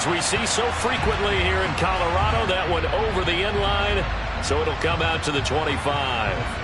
As we see so frequently here in Colorado, that one over the end line, so it'll come out to the 25.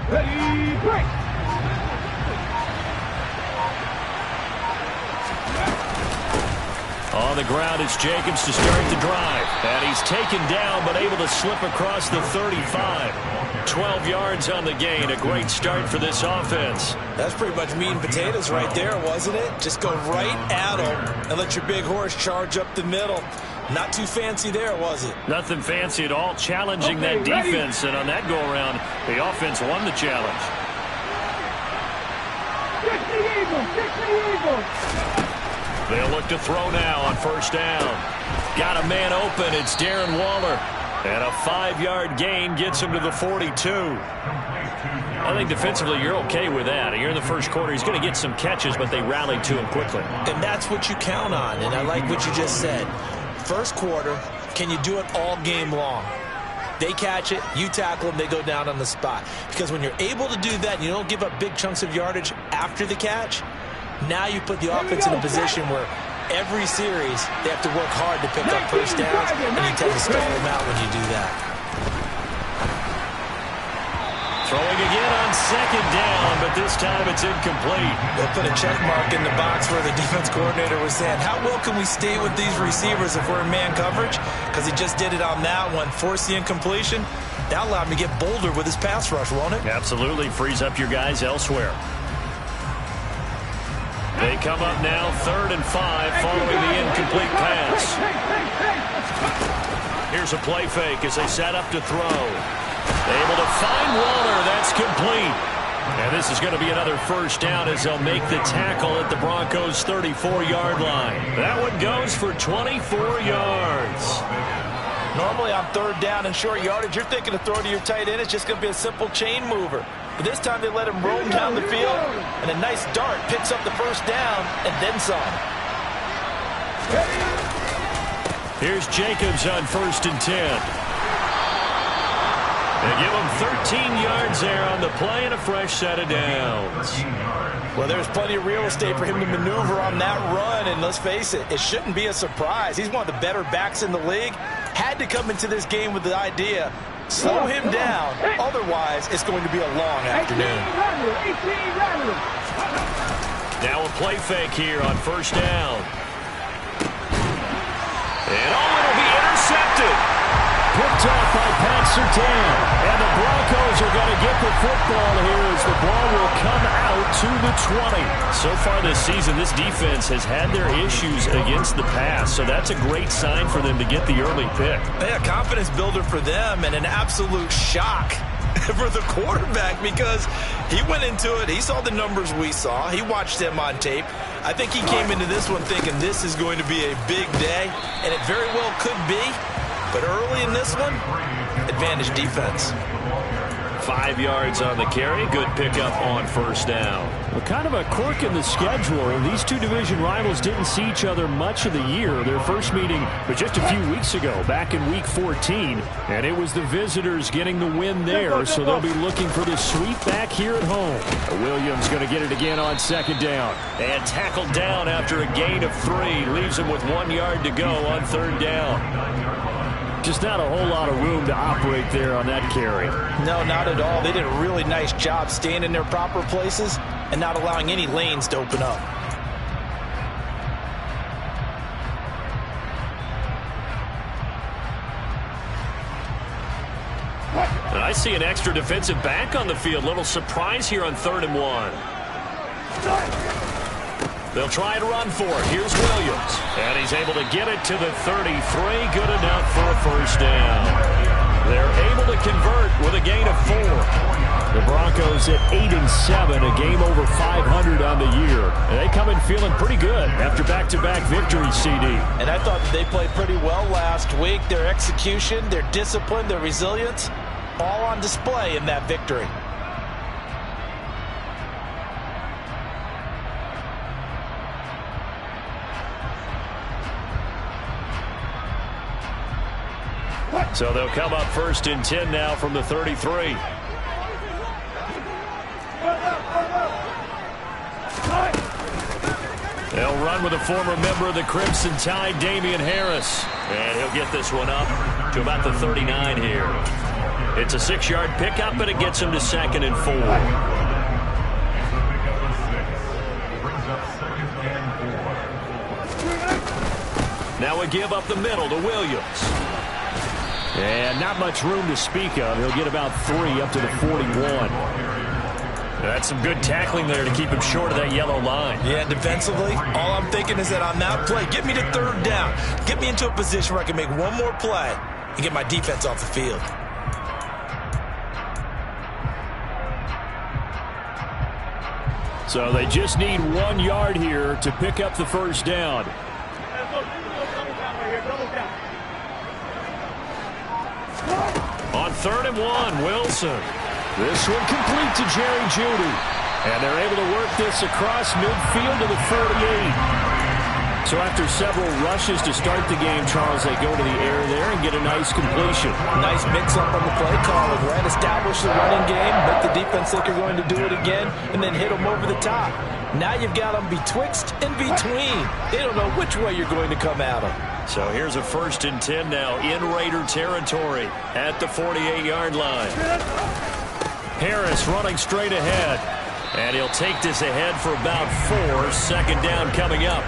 Ready, break! On the ground, it's Jacobs to start the drive. And he's taken down, but able to slip across the 35. 12 yards on the gain. A great start for this offense. That's pretty much meat and potatoes right there, wasn't it? Just go right at him and let your big horse charge up the middle. Not too fancy there, was it? Nothing fancy at all. Challenging that defense. And on that go-around, the offense won the challenge. Kick the Eagles! Kick the Eagles! They'll look to throw now on first down. Got a man open. It's Darren Waller. And a 5-yard gain gets him to the 42. I think defensively you're okay with that. Here in the first quarter, he's going to get some catches, but they rallied to him quickly. And that's what you count on. And I like what you just said. First quarter, can you do it all game long? They catch it, you tackle them, they go down on the spot. Because when you're able to do that and you don't give up big chunks of yardage after the catch, now you put the offense in a position where every series they have to work hard to pick up first downs, and you tend to stall them out when you do that. Throwing again on second down, but this time it's incomplete. They'll put a check mark in the box where the defense coordinator was saying, how well can we stay with these receivers if we're in man coverage? Because he just did it on that one, forced the incompletion. That allowed him to get bolder with his pass rush, won't it? Absolutely. Frees up your guys elsewhere. They come up now 3rd and 5 following the incomplete pass. Here's a play fake as they set up to throw. Able to find Waller. That's complete. And this is going to be another first down as they'll make the tackle at the Broncos' 34-yard line. That one goes for 24 yards. Normally on 3rd down and short yardage, you're thinking to throw to your tight end. It's just going to be a simple chain mover. But this time they let him roam down the field, and a nice dart picks up the first down and then some. Here's Jacobs on 1st and 10. They give him 13 yards there on the play and a fresh set of downs. Well, there's plenty of real estate for him to maneuver on that run, and let's face it, it shouldn't be a surprise. He's one of the better backs in the league. Had to come into this game with the idea, slow him down, otherwise it's going to be a long afternoon. Now a play fake here on first down. And it'll be intercepted. Picked off by Pat Surtain. And the Broncos are going to get the football here as the ball will come out to the 20. So far this season, this defense has had their issues against the pass. So that's a great sign for them to get the early pick. Yeah, confidence builder for them and an absolute shock for the quarterback because he went into it. He saw the numbers we saw. He watched them on tape. I think he came into this one thinking this is going to be a big day, and it very well could be. But early in this one, advantage defense. 5 yards on the carry. Good pickup on first down. Well, kind of a quirk in the schedule. These two division rivals didn't see each other much of the year. Their first meeting was just a few weeks ago, back in Week 14. And it was the visitors getting the win there, so they'll be looking for the sweep back here at home. Williams going to get it again on second down. And tackled down after a gain of 3. Leaves him with 1 yard to go on third down. Just not a whole lot of room to operate there on that carry. No, not at all. They did a really nice job staying in their proper places and not allowing any lanes to open up. And I see an extra defensive back on the field. Little surprise here on 3rd and 1. They'll try and run for it. Here's Williams. And he's able to get it to the 33. Good enough for a first down. They're able to convert with a gain of 4. The Broncos Broncos at 8-7, a game over 500 on the year. And they come in feeling pretty good after back-to-back victories, CD. And I thought that they played pretty well last week. Their execution, their discipline, their resilience, all on display in that victory. So they'll come up 1st and 10 now from the 33. They'll run with a former member of the Crimson Tide, Damian Harris. And he'll get this one up to about the 39 here. It's a 6-yard pickup, but it gets him to 2nd and 4. Now a give up the middle to Williams. And not much room to speak of. He'll get about 3 up to the 41. That's some good tackling there to keep him short of that yellow line. Yeah, defensively, all I'm thinking is that on that play, get me to 3rd down. Get me into a position where I can make one more play and get my defense off the field. So they just need 1 yard here to pick up the 1st down. On 3rd and 1, Wilson. This one complete to Jerry Jeudy. And they're able to work this across midfield to the 48. So after several rushes to start the game, Charles, they go to the air there and get a nice completion. Nice mix-up on the play calling, right? Establish the running game, make the defense think you're going to do it again, and then hit them over the top. Now you've got them betwixt and between. They don't know which way you're going to come at them. So here's a 1st and 10 now in Raider territory at the 48-yard line. Harris running straight ahead. And he'll take this ahead for about 4. 2nd down coming up.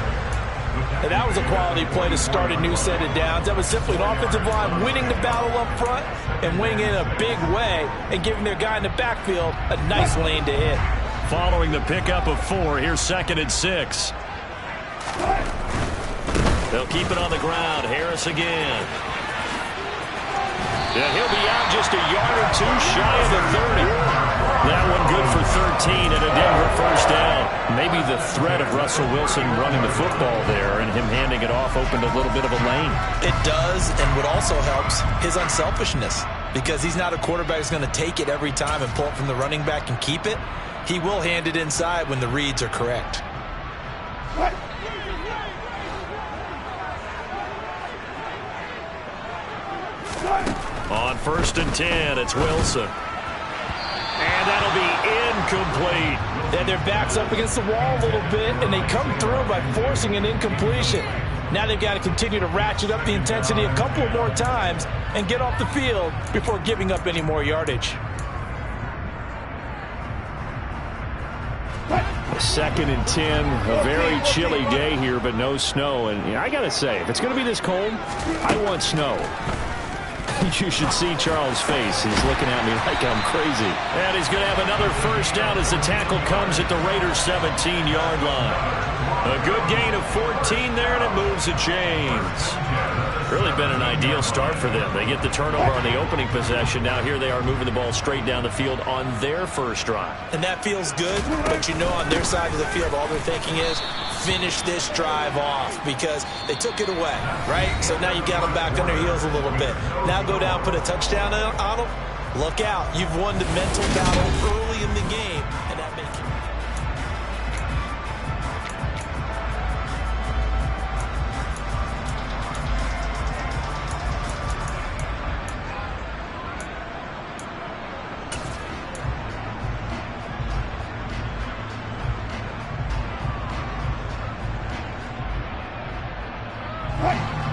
And that was a quality play to start a new set of downs. That was simply an offensive line winning the battle up front and winning in a big way and giving their guy in the backfield a nice lane to hit. Following the pickup of 4, here's 2nd and 6. They'll keep it on the ground. Harris again. And he'll be out just a yard or 2 shy of the 30. That one good for 13 and a Denver 1st down. Maybe the threat of Russell Wilson running the football there and him handing it off opened a little bit of a lane. It does, and what also helps, his unselfishness. Because he's not a quarterback who's going to take it every time and pull it from the running back and keep it. He will hand it inside when the reads are correct. On 1st and 10, it's Wilson. And that'll be incomplete. Then their back's up against the wall a little bit, and they come through by forcing an incompletion. Now they've got to continue to ratchet up the intensity a couple of more times and get off the field before giving up any more yardage. 2nd and 10, a very chilly day here, but no snow. And I got to say, if it's going to be this cold, I want snow. You should see Charles' face. He's looking at me like I'm crazy. And he's going to have another 1st down as the tackle comes at the Raiders' 17-yard line. A good gain of 14 there, and it moves the chains. Really been an ideal start for them. They get the turnover on the opening possession. Now here they are moving the ball straight down the field on their 1st drive. And that feels good, but you know on their side of the field, all they're thinking is finish this drive off because they took it away, right? So now you got them back on their heels a little bit. Now go down, put a touchdown on them. Look out. You've won the mental battle early in the game, and that makes it.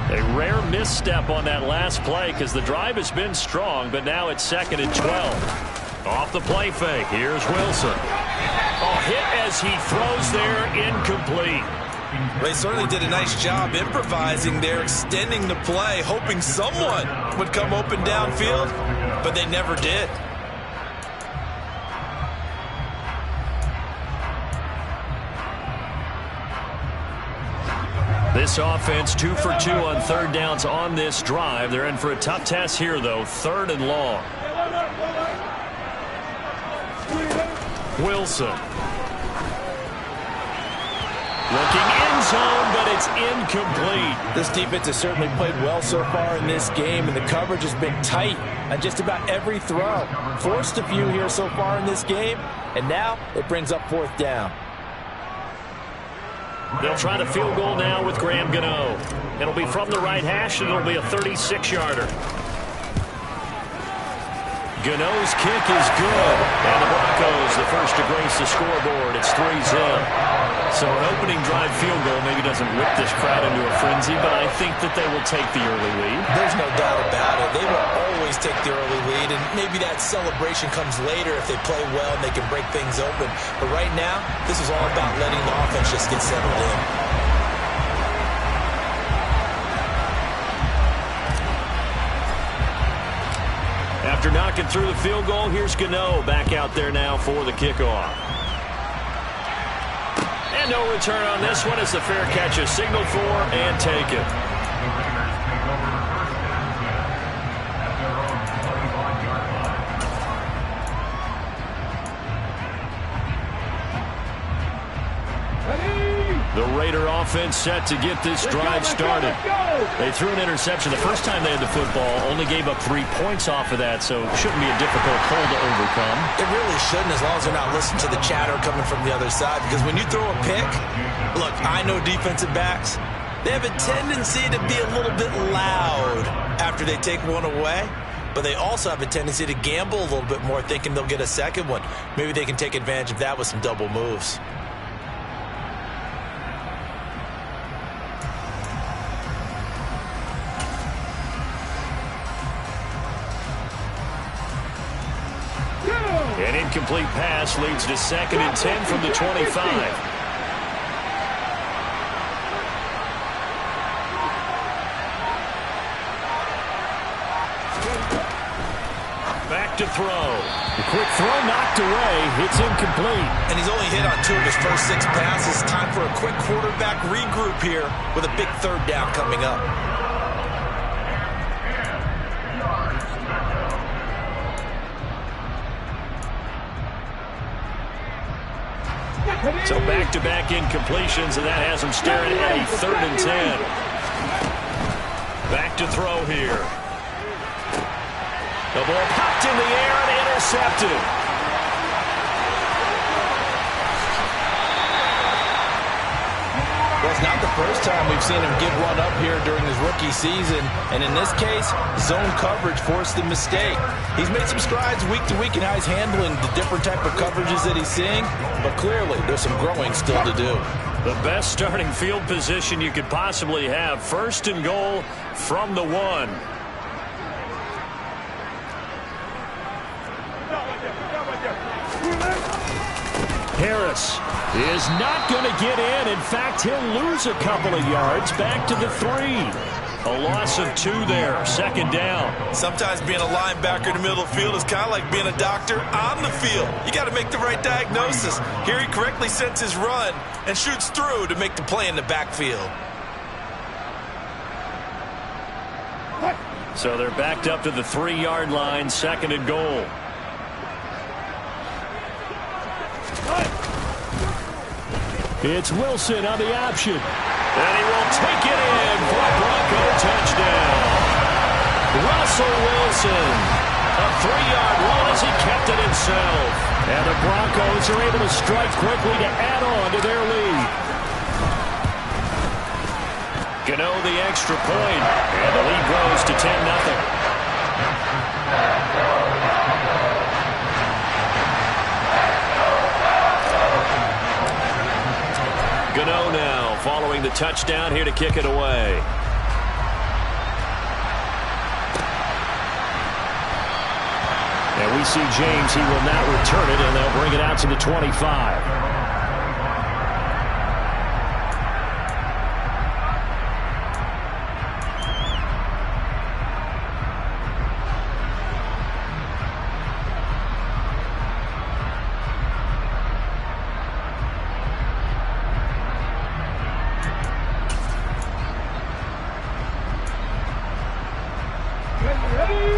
A rare misstep on that last play because the drive has been strong, but now it's 2nd and 12. Off the play fake, here's Wilson. Oh, hit as he throws there, incomplete. They certainly did a nice job improvising there, extending the play, hoping someone would come open downfield, but they never did. This offense 2 for 2 on 3rd downs on this drive. They're in for a tough test here, though. 3rd and long. Wilson. Looking end zone, but it's incomplete. This defense has certainly played well so far in this game, and the coverage has been tight on just about every throw. Forced a few here so far in this game, and now it brings up 4th down. They'll try the field goal now with Graham Gano. It'll be from the right hash, and it'll be a 36-yarder. Gano's kick is good, and the Broncos the first to grace the scoreboard. It's 3-zip. So an opening drive field goal maybe doesn't whip this crowd into a frenzy, but I think that they will take the early lead. There's no doubt about it. They will always take the early lead, and maybe that celebration comes later if they play well and they can break things open. But right now, this is all about letting the offense just get settled in. After knocking through the field goal, here's Gano back out there now for the kickoff. And no return on this one as the fair catch is signaled for and taken. The Raider offense set to get this drive started. They threw an interception the first time they had the football, only gave up 3 points off of that, so it shouldn't be a difficult hole to overcome. It really shouldn't, as long as they're not listening to the chatter coming from the other side, because when you throw a pick, look, I know defensive backs, they have a tendency to be a little bit loud after they take one away, but they also have a tendency to gamble a little bit more, thinking they'll get a second one. Maybe they can take advantage of that with some double moves. An incomplete pass leads to 2nd and 10 from the 25. Back to throw. The quick throw knocked away. It's incomplete. And he's only hit on 2 of his first 6 passes. Time for a quick quarterback regroup here with a big 3rd down coming up. So back-to-back incompletions, and that has him staring at a 3rd and 10. Back to throw here. The ball popped in the air and intercepted. Well, it's not the first time we've seen him give one up here during his rookie season, and in this case, zone coverage forced the mistake. He's made some strides week to week in how he's handling the different type of coverages that he's seeing, but clearly there's some growing still to do. The best starting field position you could possibly have. 1st and goal from the 1. Harris is not going to get in. In fact, he'll lose a couple of yards. Back to the 3. A loss of 2 there. 2nd down. Sometimes being a linebacker in the middle of the field is kind of like being a doctor on the field. You got to make the right diagnosis. Here he correctly sets his run and shoots through to make the play in the backfield. So they're backed up to the 3-yard line. 2nd and goal. It's Wilson on the option. And he will take it in for a Bronco touchdown. Russell Wilson. A 3-yard run as he kept it himself. And the Broncos are able to strike quickly to add on to their lead. Gano the extra point. And the lead grows to 10-0. Gano now following the touchdown here to kick it away. And we see James. He will not return it, and they'll bring it out to the 25.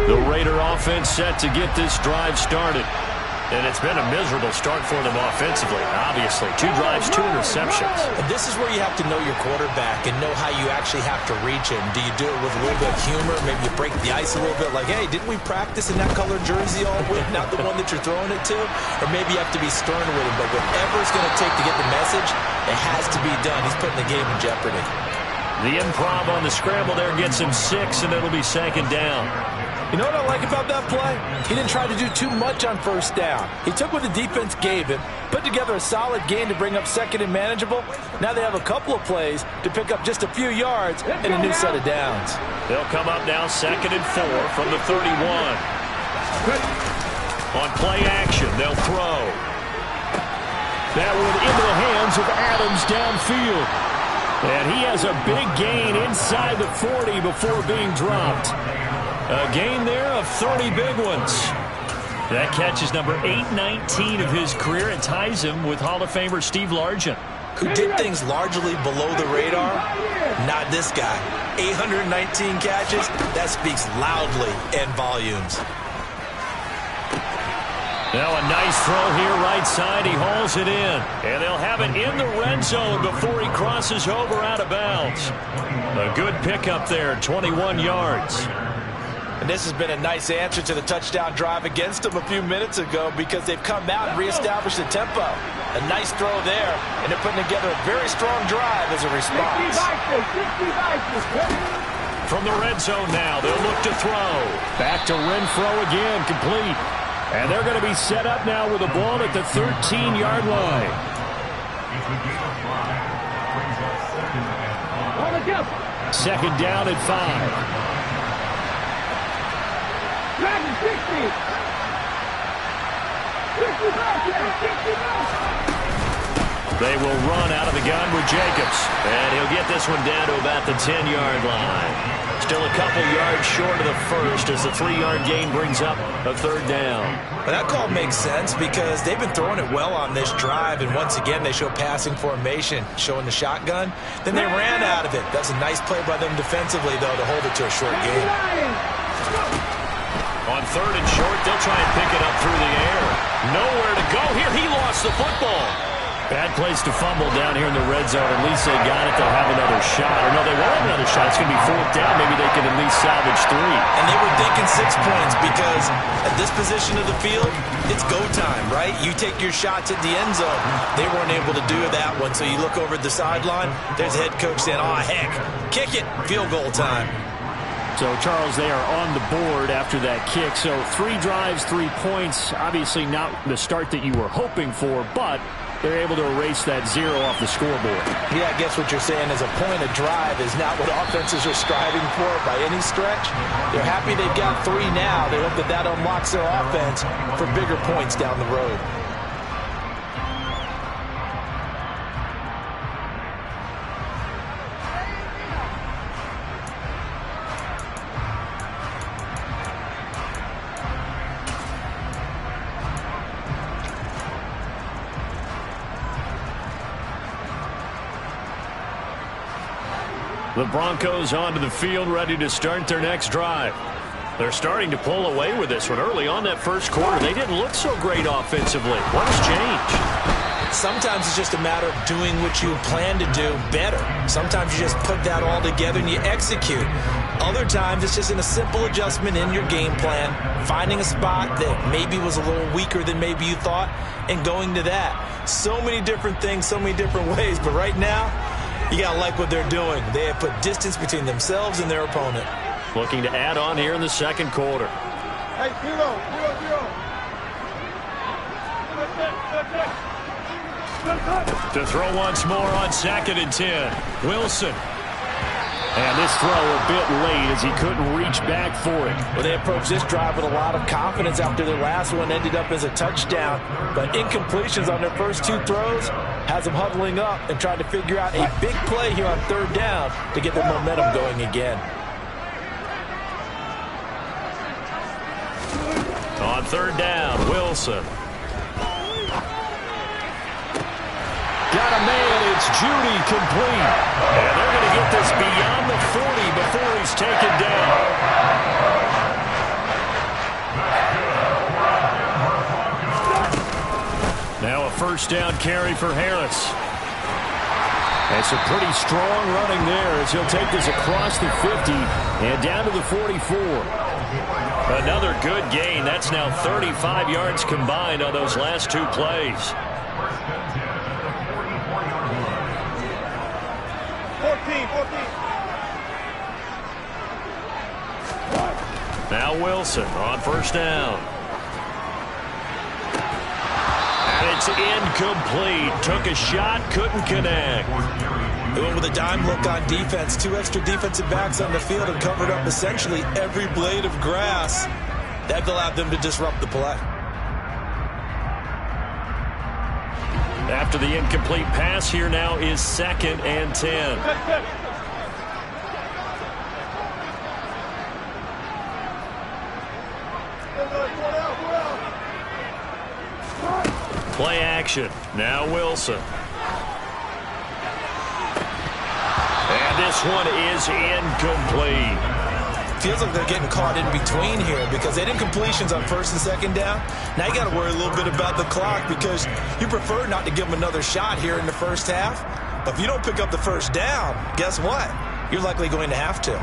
The Raider offense set to get this drive started. And it's been a miserable start for them offensively, obviously. 2 drives, 2 interceptions. And this is where you have to know your quarterback and know how you actually have to reach him. Do you do it with a little bit of humor? Maybe you break the ice a little bit like, hey, didn't we practice in that colored jersey all week, not the one that you're throwing it to? Or maybe you have to be stern with him. But whatever it's going to take to get the message, it has to be done. He's putting the game in jeopardy. The improv on the scramble there gets him 6, and it'll be 2nd down. You know what I like about that play? He didn't try to do too much on 1st down. He took what the defense gave him, put together a solid gain to bring up 2nd and manageable. Now they have a couple of plays to pick up just a few yards and a new set of downs. They'll come up now 2nd and 4 from the 31. On play action, they'll throw. That one into the hands of Adams downfield. And he has a big gain inside the 40 before being dropped. A gain there of 30 big ones. That catch is number 819 of his career. It ties him with Hall of Famer Steve Largent, who did things largely below the radar. Not this guy. 819 catches, that speaks loudly in volumes. Now a nice throw here right side. He hauls it in. And they'll have it in the red zone before he crosses over out of bounds. A good pickup there, 21 yards. And this has been a nice answer to the touchdown drive against them a few minutes ago because they've come out and reestablished the tempo. A nice throw there, and they're putting together a very strong drive as a response. From the red zone now, they'll look to throw. Back to Renfro again, complete. And they're going to be set up now with the ball at the 13-yard line. 2nd down at 5. Madden 60. 60 They will run out of the gun with Jacobs. And he'll get this one down to about the 10-yard line. Still a couple yards short of the first as the 3-yard gain brings up a 3rd down. But that call makes sense because they've been throwing it well on this drive, and once again they show passing formation, showing the shotgun. Then they ran out of it. That's a nice play by them defensively, though, to hold it to a short gain. On 3rd and short, they'll try and pick it up through the air. Nowhere to go here. He lost the football. Bad place to fumble down here in the red zone. At least they got it. They'll have another shot. Or no, they won't have another shot. It's going to be 4th down. Maybe they can at least salvage 3. And they were thinking 6 points because at this position of the field, it's go time, right? You take your shots at the end zone. They weren't able to do that one. So you look over at the sideline. There's the head coach saying, oh, heck, kick it. Field goal time. So, Charles, they are on the board after that kick. So 3 drives, 3 points. Obviously not the start that you were hoping for, but they're able to erase that 0 off the scoreboard. Yeah, I guess what you're saying is a point of drive is not what offenses are striving for by any stretch. They're happy they've got 3 now. They hope that that unlocks their offense for bigger points down the road. The Broncos onto the field, ready to start their next drive. They're starting to pull away with this one. Early on that first quarter, they didn't look so great offensively. What has changed? Sometimes it's just a matter of doing what you plan to do better. Sometimes you just put that all together and you execute. Other times it's just in a simple adjustment in your game plan, finding a spot that maybe was a little weaker than maybe you thought, and going to that. So many different things, so many different ways, but right now, you got to like what they're doing. They have put distance between themselves and their opponent. Looking to add on here in the second quarter. Hey, 0. To throw once more on 2nd and 10. Wilson. And this throw a bit late as he couldn't reach back for it. Well, they approached this drive with a lot of confidence after their last one ended up as a touchdown. But incompletions on their first 2 throws has them huddling up and trying to figure out a big play here on 3rd down to get their momentum going again. On 3rd down, Wilson. Got a man, it's Judy, complete. And they're going to get this beyond the 40 before he's taken down. first down carry for Harris. That's a pretty strong running there as he'll take this across the 50 and down to the 44. Another good gain. That's now 35 yards combined on those last two plays. 14. Now Wilson on first down. And it's incomplete. Took a shot, couldn't connect. They went with a dime look on defense. 2 extra defensive backs on the field and covered up essentially every blade of grass. That allowed them to disrupt the play. After the incomplete pass, here now is 2nd and 10. Play action. Now Wilson. And this one is incomplete. Feels like they're getting caught in between here because they did completions on 1st and 2nd down. Now you got to worry a little bit about the clock because you prefer not to give them another shot here in the first half. But if you don't pick up the first down, guess what? You're likely going to have to.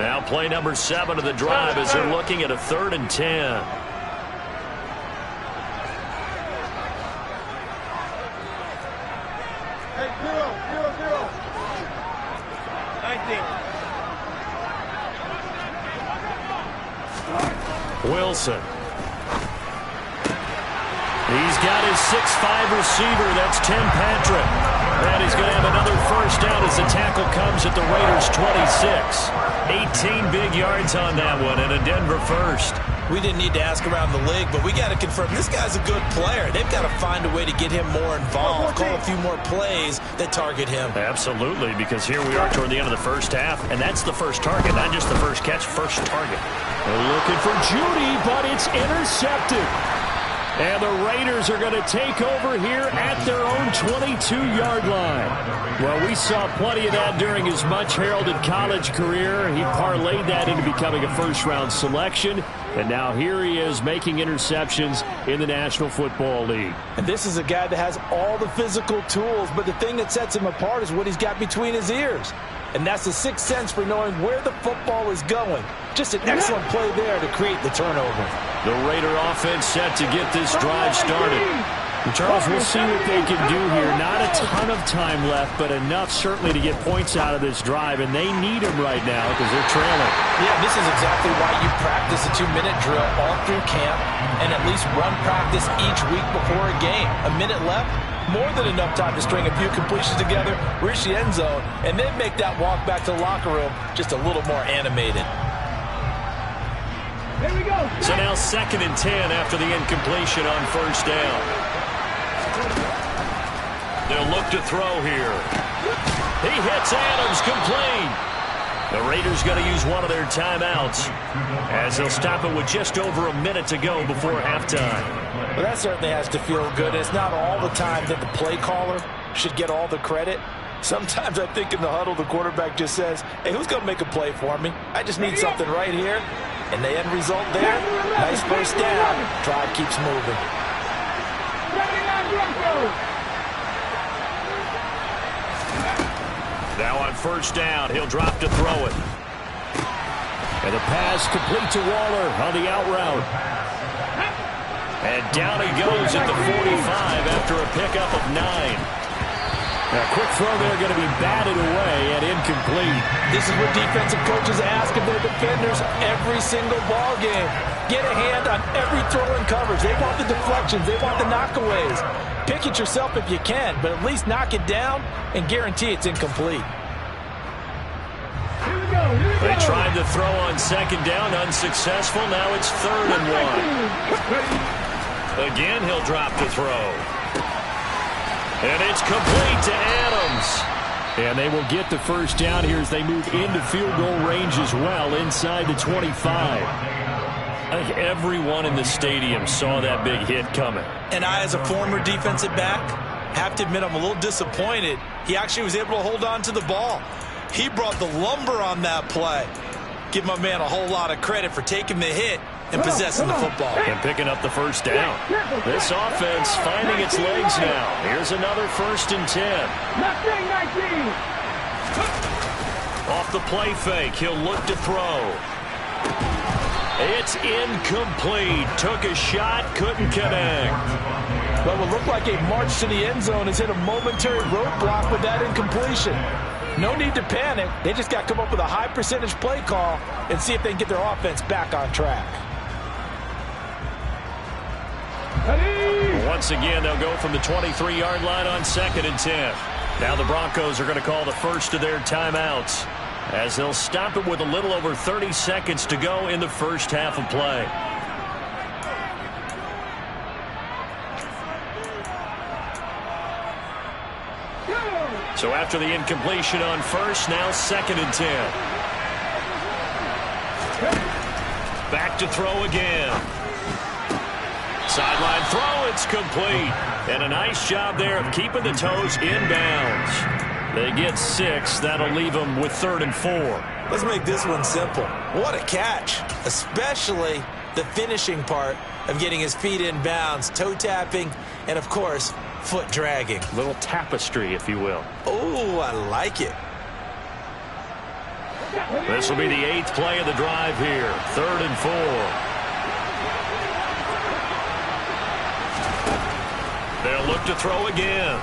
Now play number 7 of the drive as they're looking at a 3rd and 10. Hey, 0. 19. Wilson. He's got his 6'5" receiver. That's Tim Patrick. And he's going to have another first down as the tackle comes at the Raiders' 26. 18 big yards on that one and a Denver first. We didn't need to ask around the league, but we got to confirm this guy's a good player. They've got to find a way to get him more involved, call a few more plays that target him. Absolutely, because here we are toward the end of the first half, and that's the first target, not just the first catch, first target. They're looking for Judy, but it's intercepted. And the Raiders are going to take over here at their own 22-yard line. Well, we saw plenty of that during his much-heralded college career. He parlayed that into becoming a first-round selection. And now here he is making interceptions in the National Football League. And this is a guy that has all the physical tools, but the thing that sets him apart is what he's got between his ears. And that's the sixth sense for knowing where the football is going. Just an excellent play there to create the turnover. The Raider offense set to get this drive started. And Charles, we'll see what they can do here. Not a ton of time left, but enough certainly to get points out of this drive. And they need them right now because they're trailing. Yeah, this is exactly why you practice a 2-minute drill all through camp and at least run practice each week before a game. A minute left, more than enough time to string a few completions together, reach the end zone, and then make that walk back to the locker room just a little more animated. Here we go. So now 2nd and 10 after the incompletion on first down. They'll look to throw here. He hits Adams, complete. The Raiders going to use one of their timeouts as they'll stop it with just over a minute to go before halftime. Well, that certainly has to feel good. It's not all the time that the play caller should get all the credit. Sometimes I think in the huddle the quarterback just says, hey, who's going to make a play for me? I just need something right here. And the end result there, nice first down. Drive keeps moving. Now on first down, he'll drop to throw it. And the pass complete to Waller on the out route. And down he goes at the 45 after a pickup of 9. A quick throw there going to be batted away and incomplete. This is what defensive coaches ask of their defenders every single ball game. Get a hand on every throw and coverage. They want the deflections. They want the knockaways. Pick it yourself if you can, but at least knock it down and guarantee it's incomplete. Here we go. They tried to throw on second down, unsuccessful. Now it's 3rd and 1. Again, he'll drop to throw. And it's complete to Adams. And they will get the first down here as they move into field goal range as well inside the 25. I think everyone in the stadium saw that big hit coming. And I, as a former defensive back, have to admit I'm a little disappointed. He actually was able to hold on to the ball. He brought the lumber on that play. Give my man a whole lot of credit for taking the hit and possessing the football. And picking up the first down. This offense finding its legs now. Here's another 1st and 10. Off the play fake, he'll look to throw. It's incomplete. Took a shot, couldn't connect. Well, what looked like a march to the end zone has hit a momentary roadblock with that incompletion. No need to panic. They just got to come up with a high percentage play call and see if they can get their offense back on track. Once again, they'll go from the 23-yard line on 2nd and 10. Now the Broncos are going to call the first of their timeouts as they'll stop it with a little over 30 seconds to go in the first half of play. So after the incompletion on first, now 2nd and 10. Back to throw again. Sideline throw, it's complete. And a nice job there of keeping the toes inbounds. They get 6. That'll leave them with 3rd and 4. Let's make this one simple. What a catch, especially the finishing part of getting his feet in bounds, toe tapping, and of course, foot dragging. Little tapestry, if you will. Oh, I like it. This will be the 8th play of the drive here. 3rd and 4. They'll look to throw again.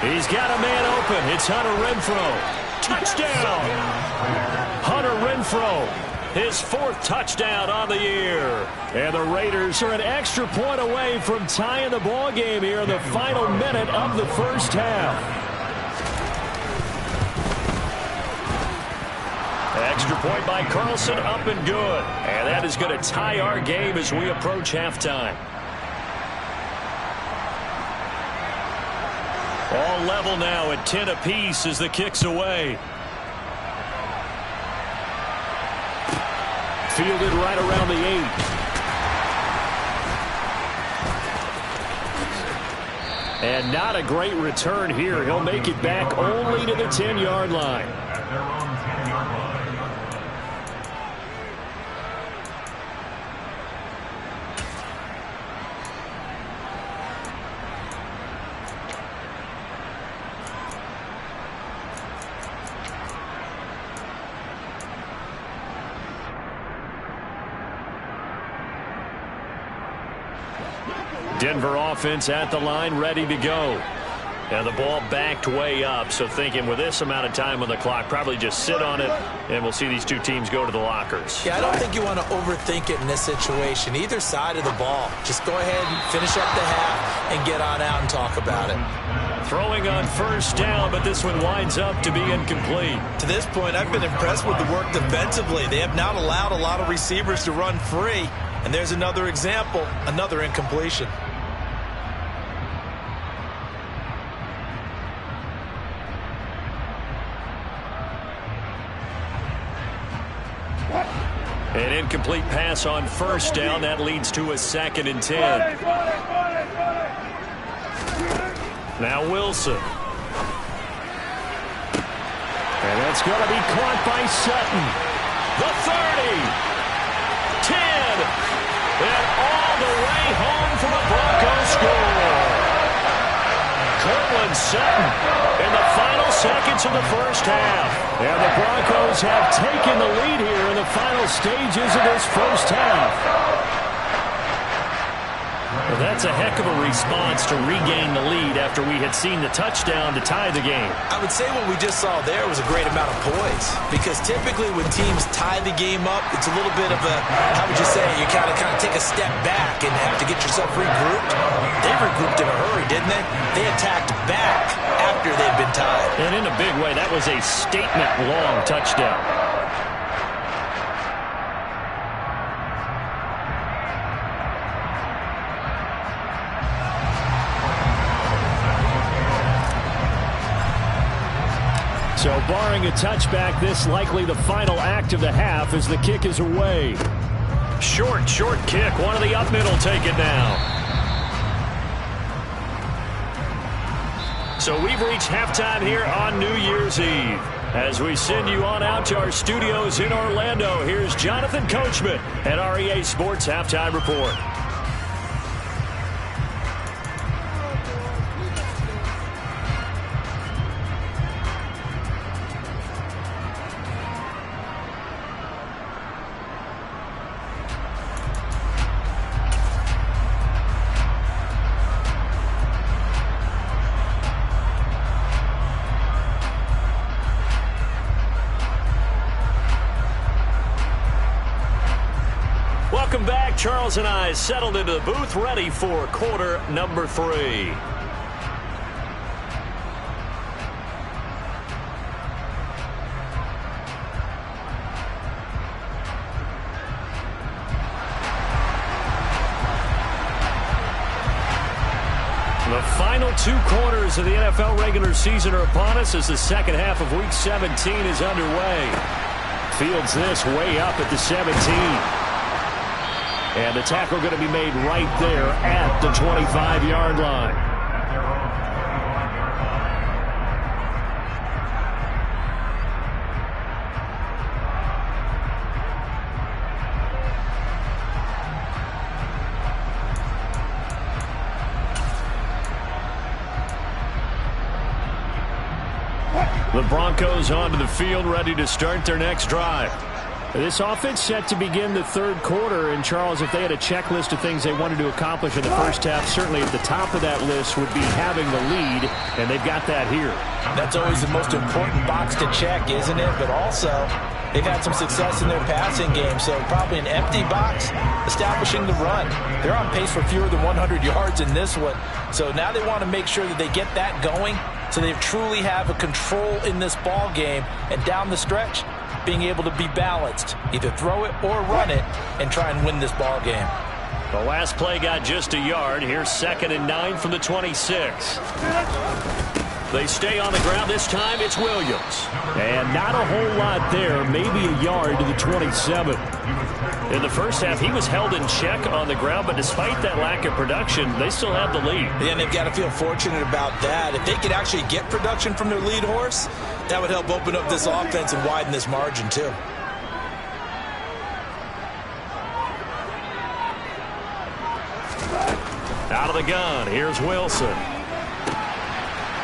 He's got a man open. It's Hunter Renfrow. Touchdown! Hunter Renfrow, his 4th touchdown on the year. And the Raiders are an extra point away from tying the ball game here in the final minute of the first half. Extra point by Carlson, up and good. And that is going to tie our game as we approach halftime. All level now at 10 apiece as the kick's away. Fielded right around the 8. And not a great return here. He'll make it back only to the 10-yard line. Denver offense at the line, ready to go. And the ball backed way up, so thinking with this amount of time on the clock, probably just sit on it, and we'll see these two teams go to the lockers. Yeah, I don't think you want to overthink it in this situation. Either side of the ball. Just go ahead and finish up the half and get on out and talk about it. Throwing on first down, but this one winds up to be incomplete. To this point, I've been impressed with the work defensively. They have not allowed a lot of receivers to run free. And there's another example, another incompletion. An incomplete pass on first down. That leads to a 2nd and 10. Now Wilson. And that's going to be caught by Sutton. The 30. 10. And all the way home for the Broncos score. Cortland Sutton in the final seconds of the first half. And the Broncos have taken the lead here in the final stages of this first half. Well, that's a heck of a response to regain the lead after we had seen the touchdown to tie the game. I would say what we just saw there was a great amount of poise. Because typically when teams tie the game up, it's a little bit of a, how would you say, you kind of take a step back and have to get yourself regrouped. They regrouped in a hurry, didn't they? They attacked back after they'd been tied. And in a big way, that was a statement-long touchdown. So barring a touchback, this likely the final act of the half as the kick is away. Short kick. One of the up middle take it now. So we've reached halftime here on New Year's Eve. As we send you on out to our studios in Orlando, here's Jonathan Coachman at REA Sports Halftime Report. Welcome back. Charles and I settled into the booth, ready for quarter number 3. The final 2 quarters of the NFL regular season are upon us as the second half of Week 17 is underway. Fields this way up at the 17. And the tackle going to be made right there at the 25-yard line. The Broncos onto the field, ready to start their next drive. This offense set to begin the third quarter. And, Charles, if they had a checklist of things they wanted to accomplish in the first half, certainly at the top of that list would be having the lead, and they've got that here. That's always the most important box to check, isn't it? But also, they've had some success in their passing game, so probably an empty box establishing the run. They're on pace for fewer than 100 yards in this one, so now they want to make sure that they get that going so they truly have a control in this ball game, and down the stretch, being able to be balanced, either throw it or run it, and try and win this ball game. The last play got just a yard. Here's 2nd and 9 from the 26. They stay on the ground. This time it's Williams. And not a whole lot there, maybe a yard to the 27. In the first half, he was held in check on the ground, but despite that lack of production, they still have the lead. And they've got to feel fortunate about that. If they could actually get production from their lead horse, that would help open up this offense and widen this margin, too. Out of the gun, here's Wilson.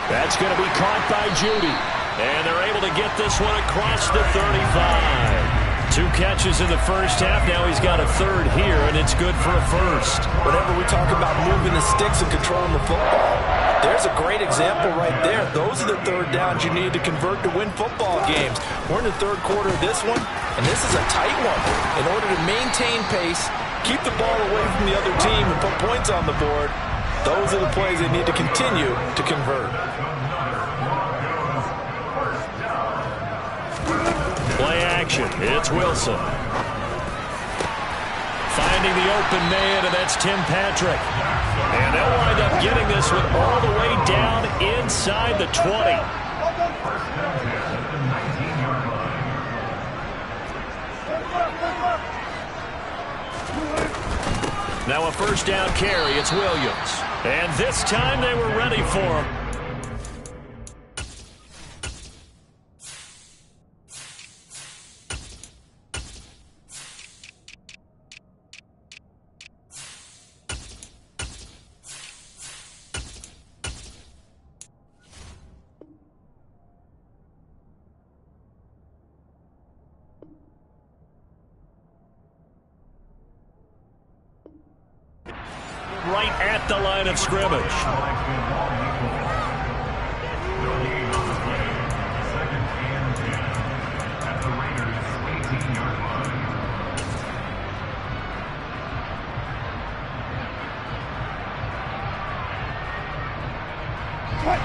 That's going to be caught by Judy. And they're able to get this one across the 35. 2 catches in the first half. Now he's got a third here, and it's good for a first. Whenever we talk about moving the sticks and controlling the football, there's a great example right there. Those are the third downs you need to convert to win football games. We're in the third quarter of this one, and this is a tight one. In order to maintain pace, keep the ball away from the other team, and put points on the board, those are the plays they need to continue to convert. Play action. It's Wilson. Finding the open man, and that's Tim Patrick. And they'll wind up getting this one all the way down inside the 20. Now a first down carry. It's Williams. And this time they were ready for him. Right at the line of scrimmage.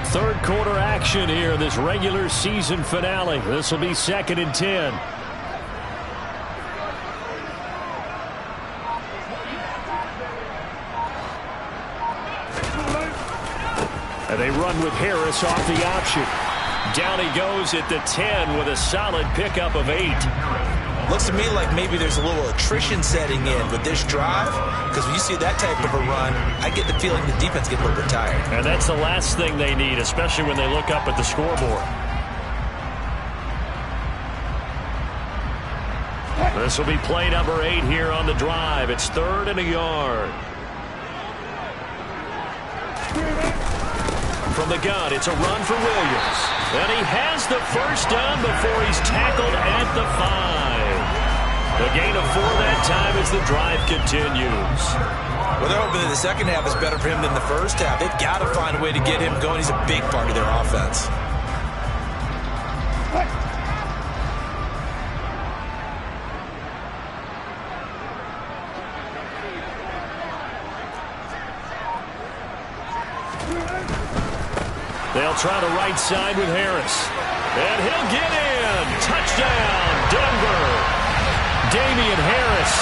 Third quarter action here, this regular season finale. This will be 2nd and 10. And they run with Harris off the option. Down he goes at the 10 with a solid pickup of 8. Looks to me like maybe there's a little attrition setting in with this drive, because when you see that type of a run, I get the feeling the defense gets a little bit tired. And that's the last thing they need, especially when they look up at the scoreboard. This will be play number 8 here on the drive. It's 3rd and a yard. From the gun, it's a run for Williams. And he has the first down before he's tackled at the 5. A gain of 4 that time as the drive continues. Well, they're hoping that the second half is better for him than the first half. They've got to find a way to get him going. He's a big part of their offense. They'll try the right side with Harris. And he'll get in. Touchdown, Denver. Damian Harris,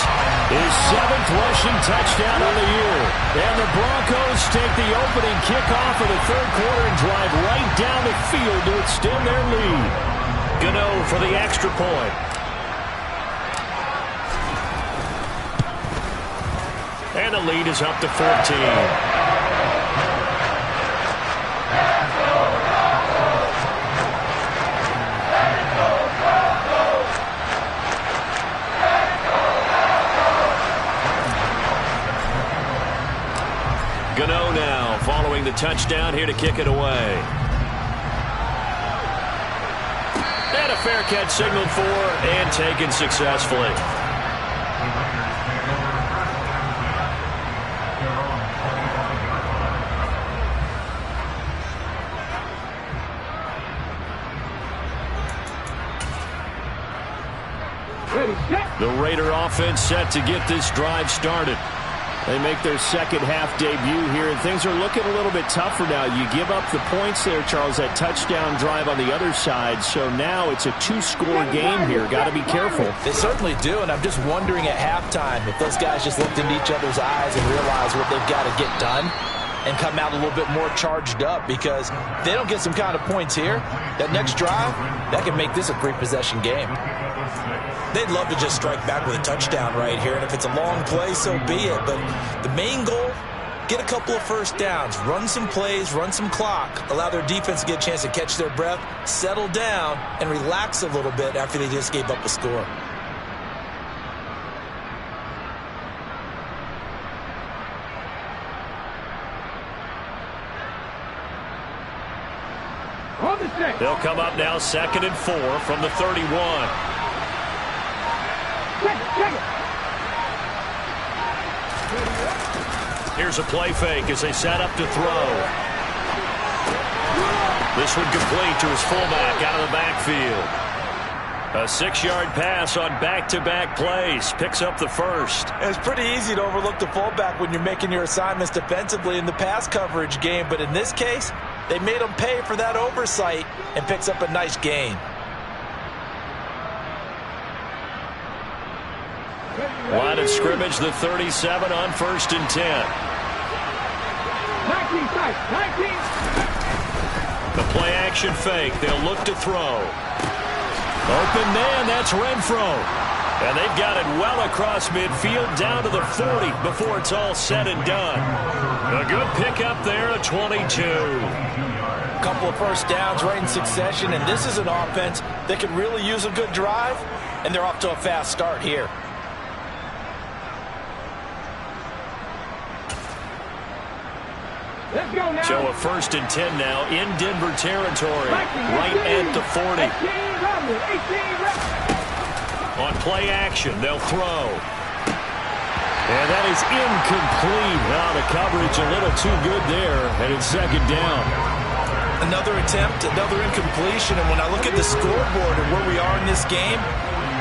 his 7th rushing touchdown of the year. And the Broncos take the opening kickoff of the 3rd quarter and drive right down the field to extend their lead. Gano for the extra point. And the lead is up to 14. Gano now following the touchdown here to kick it away. And a fair catch signaled for and taken successfully. The Raider offense set to get this drive started. They make their second half debut here, and things are looking a little bit tougher now. You give up the points there, Charles, that touchdown drive on the other side. So now it's a 2-score game here. Got to be careful. They certainly do, and I'm just wondering at halftime if those guys just looked into each other's eyes and realized what they've got to get done and come out a little bit more charged up, because if they don't get some kind of points here, that next drive, that can make this a 3-possession game. They'd love to just strike back with a touchdown right here, and if it's a long play, so be it. But the main goal, get a couple of first downs, run some plays, run some clock, allow their defense to get a chance to catch their breath, settle down, and relax a little bit after they just gave up a score. They'll come up now 2nd and 4 from the 31. Here's a play fake as they set up to throw. This one complete to his fullback out of the backfield. A 6-yard pass on back-to-back plays. Picks up the first. It's pretty easy to overlook the fullback when you're making your assignments defensively in the pass coverage game. But in this case, they made him pay for that oversight and picks up a nice gain. Line of scrimmage, the 37 on 1st and 10. 19. The play action fake. They'll look to throw. Open man, that's Renfro. And they've got it well across midfield down to the 40 before it's all said and done. A good pickup there at 22. A couple of first downs right in succession, and this is an offense that could really use a good drive, and they're off to a fast start here. So a 1st and 10 now in Denver territory, right at the 40. On play action, they'll throw. And that is incomplete. Now the coverage a little too good there, and it's 2nd down. Another attempt, another incompletion, and when I look at the scoreboard and where we are in this game,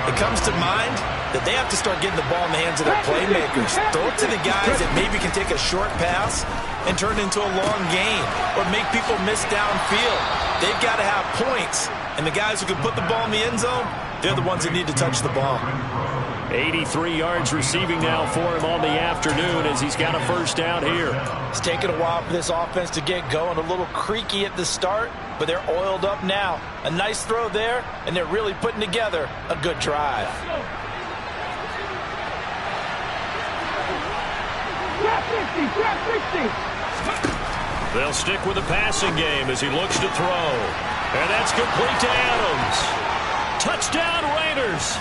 it comes to mind that they have to start getting the ball in the hands of their playmakers. Throw it to the guys that maybe can take a short pass and turn it into a long gain or make people miss downfield. They've got to have points, and the guys who can put the ball in the end zone, they're the ones that need to touch the ball. 83 yards receiving now for him on the afternoon as he's got a first down here. It's taken a while for this offense to get going, a little creaky at the start, but they're oiled up now. A nice throw there, and they're really putting together a good drive. They'll stick with the passing game as he looks to throw. And that's complete to Adams. Touchdown, Raiders.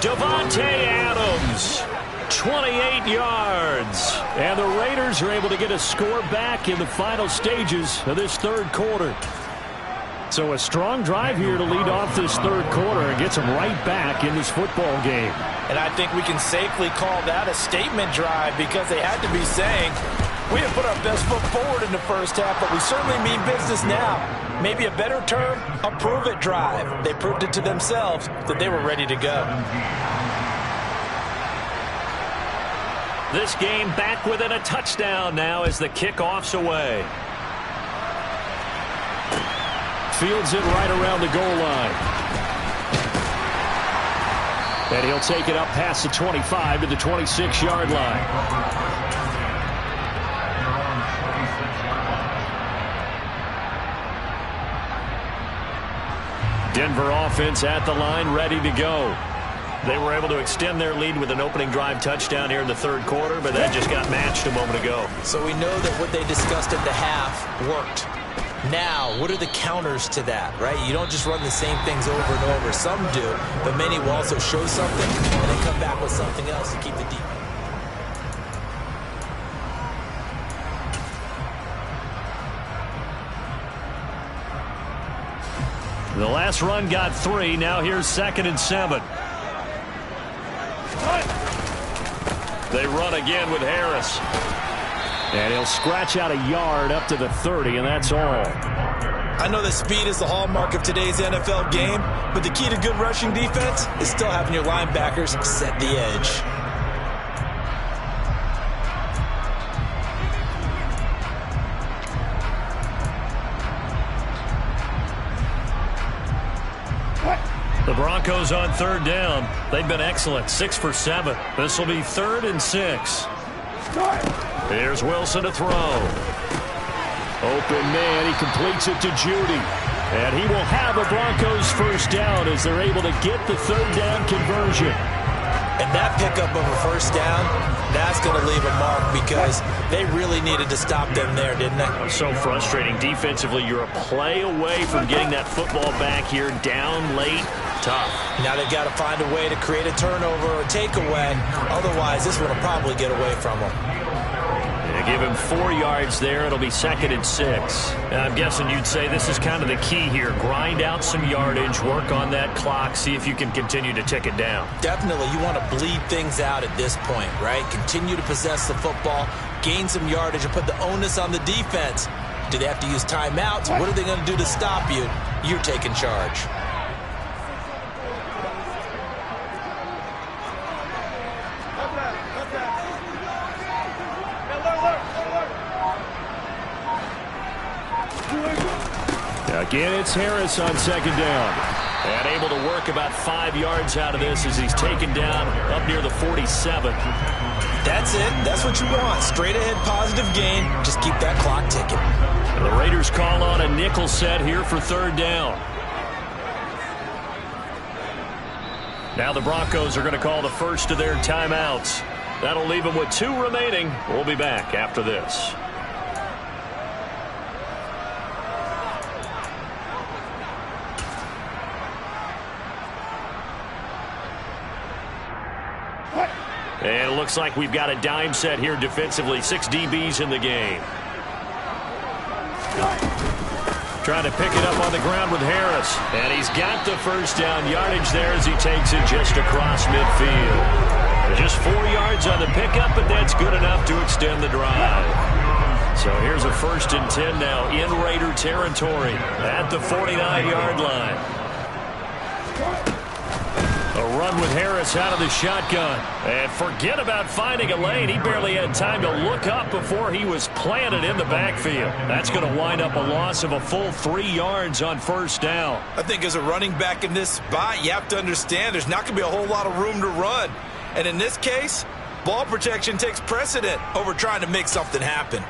Davante Adams, 28 yards. And the Raiders are able to get a score back in the final stages of this third quarter. So a strong drive here to lead off this third quarter and gets them right back in this football game. And I think we can safely call that a statement drive because they had to be saying, we have put our best foot forward in the first half, but we certainly mean business now. Maybe a better term, a prove-it drive. They proved it to themselves that they were ready to go. This game back within a touchdown now as the kickoff's away. Fields it right around the goal line. And he'll take it up past the 25 to the 26-yard line. Denver offense at the line, ready to go. They were able to extend their lead with an opening drive touchdown here in the third quarter, but that just got matched a moment ago. So we know that what they discussed at the half worked. Now, what are the counters to that, right? You don't just run the same things over and over. Some do, but many will also show something and then come back with something else to keep the deep. The last run got 3. Now here's 2nd and 7. They run again with Harris. And he'll scratch out a yard up to the 30, and that's all. I know that speed is the hallmark of today's NFL game, but the key to good rushing defense is still having your linebackers set the edge. The Broncos on 3rd down. They've been excellent, 6 for 7. This will be 3rd and 6. Here's Wilson to throw. Open man, he completes it to Judy. And he will have a Broncos first down as they're able to get the 3rd down conversion. And that pickup of a first down, that's going to leave a mark because they really needed to stop them there, didn't they? So frustrating. Defensively, you're a play away from getting that football back here, down late. Tough. Now they've got to find a way to create a turnover or a takeaway. Otherwise, this one will probably get away from them. Give him 4 yards there. It'll be 2nd and 6. I'm guessing you'd say this is kind of the key here. Grind out some yardage, work on that clock, see if you can continue to tick it down. Definitely. You want to bleed things out at this point, right? Continue to possess the football, gain some yardage, and put the onus on the defense. Do they have to use timeouts? What are they going to do to stop you? You're taking charge. Again, it's Harris on 2nd down. And able to work about 5 yards out of this as he's taken down up near the 47. That's it. That's what you want. Straight ahead positive gain. Just keep that clock ticking. And the Raiders call on a nickel set here for 3rd down. Now the Broncos are going to call the first of their timeouts. That'll leave them with 2 remaining. We'll be back after this. And it looks like we've got a dime set here defensively. 6 DBs in the game. Trying to pick it up on the ground with Harris. And he's got the first down yardage there as he takes it just across midfield. Just 4 yards on the pickup, but that's good enough to extend the drive. So here's a 1st and 10 now in Raider territory at the 49-yard line. A run with Harris out of the shotgun. And forget about finding a lane. He barely had time to look up before he was planted in the backfield. That's going to wind up a loss of a full 3 yards on 1st down. I think as a running back in this spot, you have to understand there's not going to be a whole lot of room to run. And in this case, ball protection takes precedent over trying to make something happen.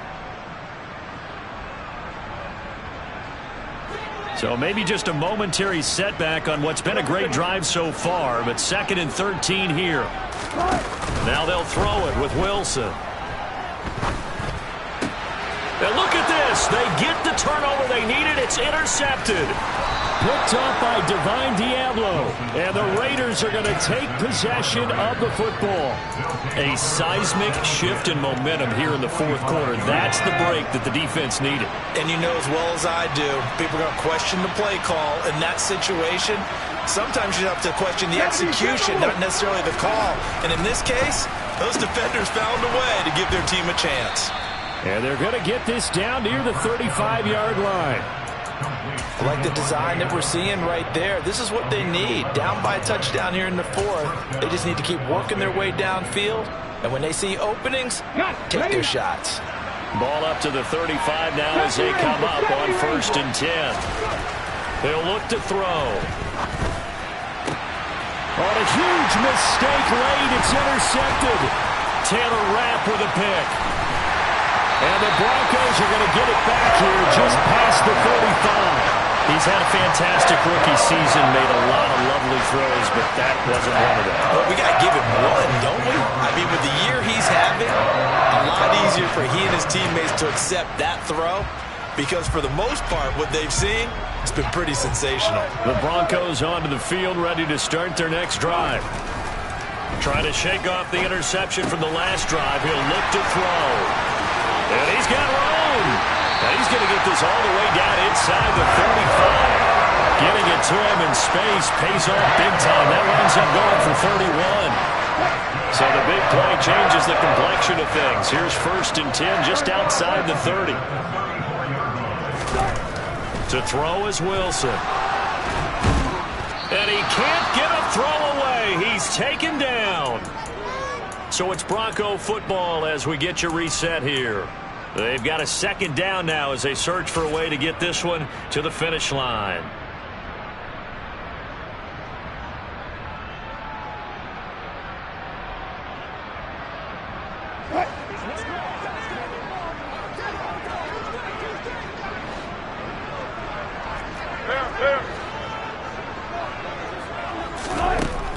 So maybe just a momentary setback on what's been a great drive so far, but 2nd and 13 here. Now they'll throw it with Wilson. And look at this. They get the turnover they needed. It's intercepted. Picked up by Divine Diablo. And the Raiders are going to take possession of the football. A seismic shift in momentum here in the fourth quarter. That's the break that the defense needed. And you know as well as I do, people are going to question the play call in that situation. Sometimes you have to question the execution, not necessarily the call. And in this case, those defenders found a way to give their team a chance. And they're going to get this down near the 35-yard line. I like the design that we're seeing right there. This is what they need. Down by a touchdown here in the fourth. They just need to keep working their way downfield. And when they see openings, take their shots. Ball up to the 35 now as they come up on 1st and 10. They'll look to throw. On a huge mistake late, it's intercepted. Taylor Rapp with a pick. And the Broncos are going to get it back here just past the 35. He's had a fantastic rookie season, made a lot of lovely throws, but that wasn't one of them. Well, we got to give him one, don't we? I mean, with the year he's having, a lot easier for he and his teammates to accept that throw because for the most part, what they've seen, it's been pretty sensational. The Broncos onto the field, ready to start their next drive. Trying to shake off the interception from the last drive. He'll look to throw. And he's got room. Now he's going to get this all the way down inside the 35. Getting it to him in space pays off big time. That winds up going for 31. So the big play changes the complexion of things. Here's 1st and 10 just outside the 30. To throw is Wilson. And he can't get a throw away. He's taken down. So it's Bronco football as we get you reset here. They've got a 2nd down now as they search for a way to get this one to the finish line.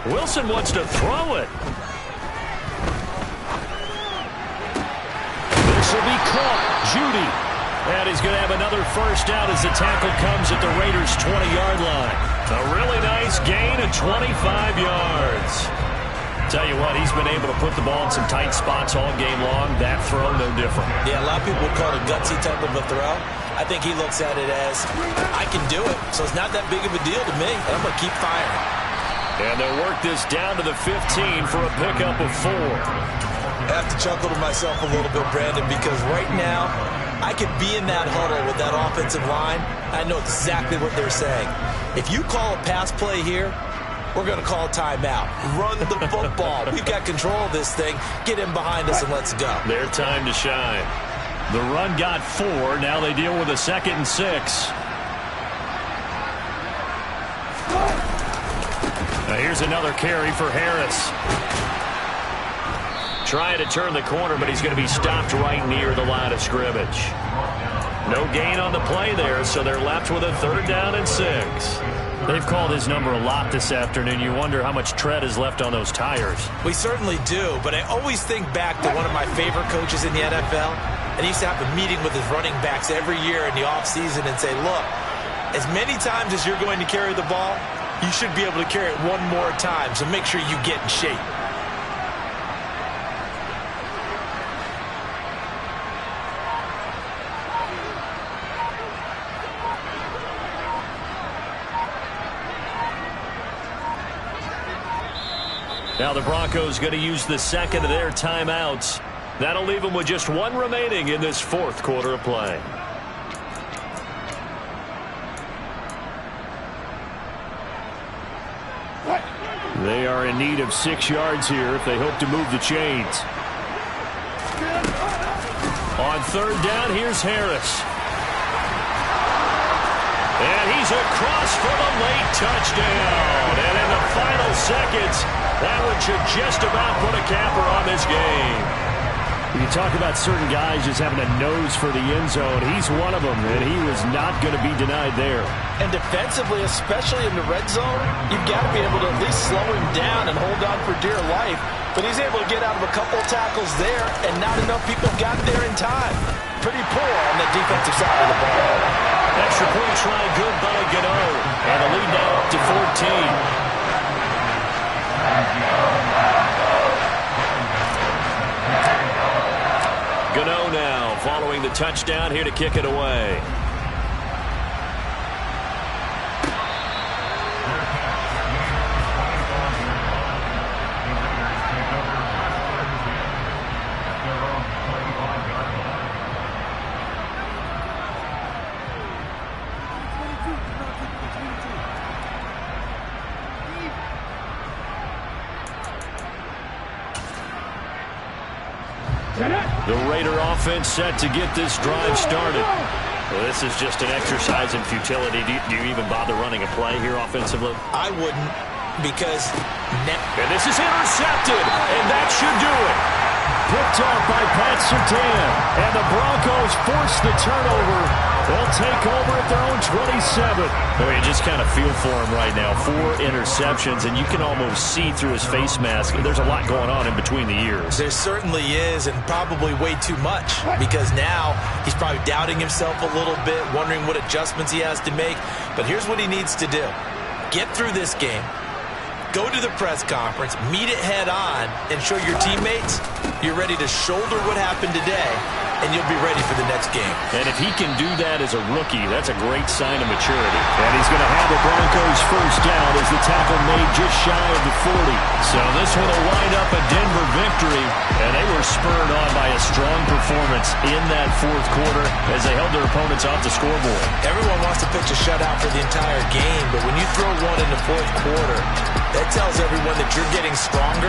Wilson wants to throw it. This will be caught. Judy. And he's going to have another 1st down as the tackle comes at the Raiders' 20-yard line. A really nice gain of 25 yards. Tell you what, he's been able to put the ball in some tight spots all game long. That throw, no different. Yeah, a lot of people would call it a gutsy type of a throw. I think he looks at it as, I can do it, so it's not that big of a deal to me, and I'm going to keep firing. And they'll work this down to the 15 for a pickup of 4. I have to chuckle to myself a little bit, Brandon, because right now, I could be in that huddle with that offensive line. I know exactly what they're saying. If you call a pass play here, we're going to call a timeout. Run the football. We've got control of this thing. Get in behind us and let's go. Their time to shine. The run got 4. Now they deal with a 2nd and 6. Now here's another carry for Harris. Trying to turn the corner, but he's going to be stopped right near the line of scrimmage. No gain on the play there, so they're left with a 3rd down and 6. They've called his number a lot this afternoon. You wonder how much tread is left on those tires. We certainly do, but I always think back to one of my favorite coaches in the NFL, and he used to have a meeting with his running backs every year in the offseason and say, look, as many times as you're going to carry the ball, you should be able to carry it one more time, so make sure you get in shape. Now the Broncos going to use the 2nd of their timeouts. That'll leave them with just 1 remaining in this 4th quarter of play. They are in need of 6 yards here if they hope to move the chains. On 3rd down, here's Harris. And he's across for the late touchdown. And in the final seconds, that one should just about put a capper on this game. You talk about certain guys just having a nose for the end zone. He's one of them, and he was not going to be denied there. And defensively, especially in the red zone, you've got to be able to at least slow him down and hold on for dear life. But he's able to get out of a couple tackles there, and not enough people got there in time. Pretty poor on the defensive side of the ball. Extra point try good by Gano. And the lead now up to 14. Gano now following the touchdown here to kick it away. The Raider offense set to get this drive started. Well, this is just an exercise in futility. Do you even bother running a play here offensively? I wouldn't, because... And this is intercepted, and that should do it. Picked off by Pat Surtain, and the Broncos force the turnover. They'll take over at their own 27. Well, you just kind of feel for him right now. 4 interceptions, and you can almost see through his face mask. There's a lot going on in between the ears. There certainly is, and probably way too much, because now he's probably doubting himself a little bit, wondering what adjustments he has to make. But here's what he needs to do. Get through this game. Go to the press conference, meet it head on, and show your teammates you're ready to shoulder what happened today, and you'll be ready for the next game. And if he can do that as a rookie, that's a great sign of maturity. And he's going to have the Broncos first down as the tackle made just shy of the 40. So this one will wind up a Denver victory, and they were spurred on by a strong performance in that fourth quarter as they held their opponents off the scoreboard. Everyone wants to pitch a shutout for the entire game, but when you throw one in the fourth quarter, that tells everyone that you're getting stronger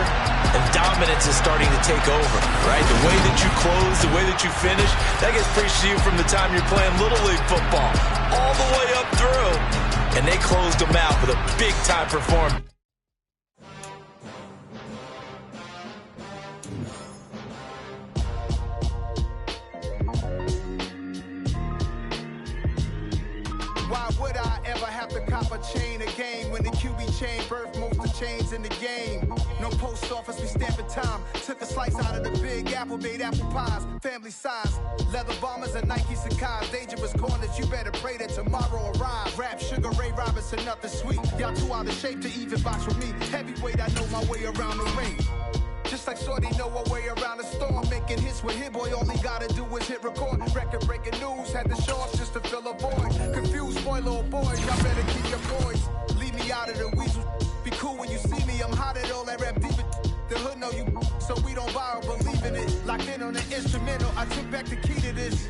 and dominance is starting to take over, right? The way that you close, the way that you finish, that gets preached to you from the time you're playing Little League football all the way up through. And they closed them out with a big-time performance. Why would I ever have to cop a chain again when the QB chain birthed most of the chains in the game? No post office, we stamping time. Took a slice out of the big apple, made apple pies, family size. Leather bombers and Nike Sacai's. Dangerous corners, you better pray that tomorrow arrives. Rap, Sugar Ray Robinson, nothing sweet. Y'all too out of shape to even box with me. Heavyweight, I know my way around the ring. Just like Shorty know her way around the storm. Making hits with Hit Boy, all he gotta do is hit record. Record-breaking news, had to show up just to fill a void. Confused boy, little boys, y'all better keep your boys. Leave me out of the weasel. Be cool when you see me, I'm hot at all that rap deep. The hood know you, so we don't borrow, believe in it. Locked in on the instrumental, I took back the key to this.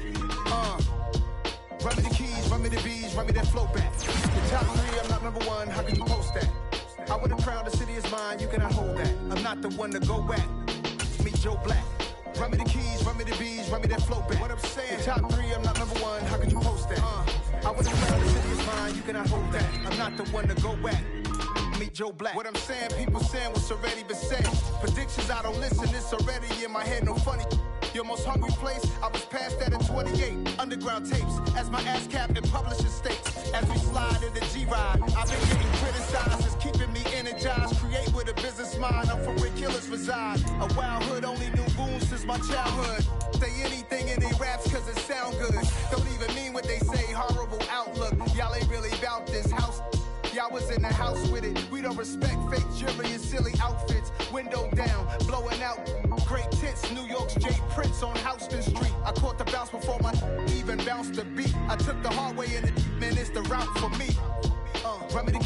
Run me the keys, run me the bees, run me that flow back. The top 3, I'm not number 1, how can you post that? I would have crowned the city is mine, you cannot hold that. I'm not the one to go at. Meet Joe Black. Run me the keys, run me the bees, run me that flow back. What I'm saying, the top 3, I'm not number 1, how can you post that? I would have crowned the city is mine, you cannot hold that. I'm not the one to go at. Meet Joe Black. What I'm saying, people saying what's already been said. Predictions, I don't listen, it's already in my head, no funny. Your most hungry place, I was past that at 28. Underground tapes, as my ass cap in publishing states. As we slide in the G-Ride, I've been getting criticized, it's keeping me energized. Create with a business mind, I'm from where killers reside. A wild hood, only knew goons since my childhood. Say anything in they raps cause it sound good. Don't even mean what they say, horrible outlook. Y'all ain't really about this house. Y'all was in the house with it. We don't respect fake jewelry and silly outfits. Window down, blowing out great tits. New York's J. Prince on Houston Street. I caught the bounce before my even bounced the beat. I took the hard way in it, man, it's the route for me. Run me the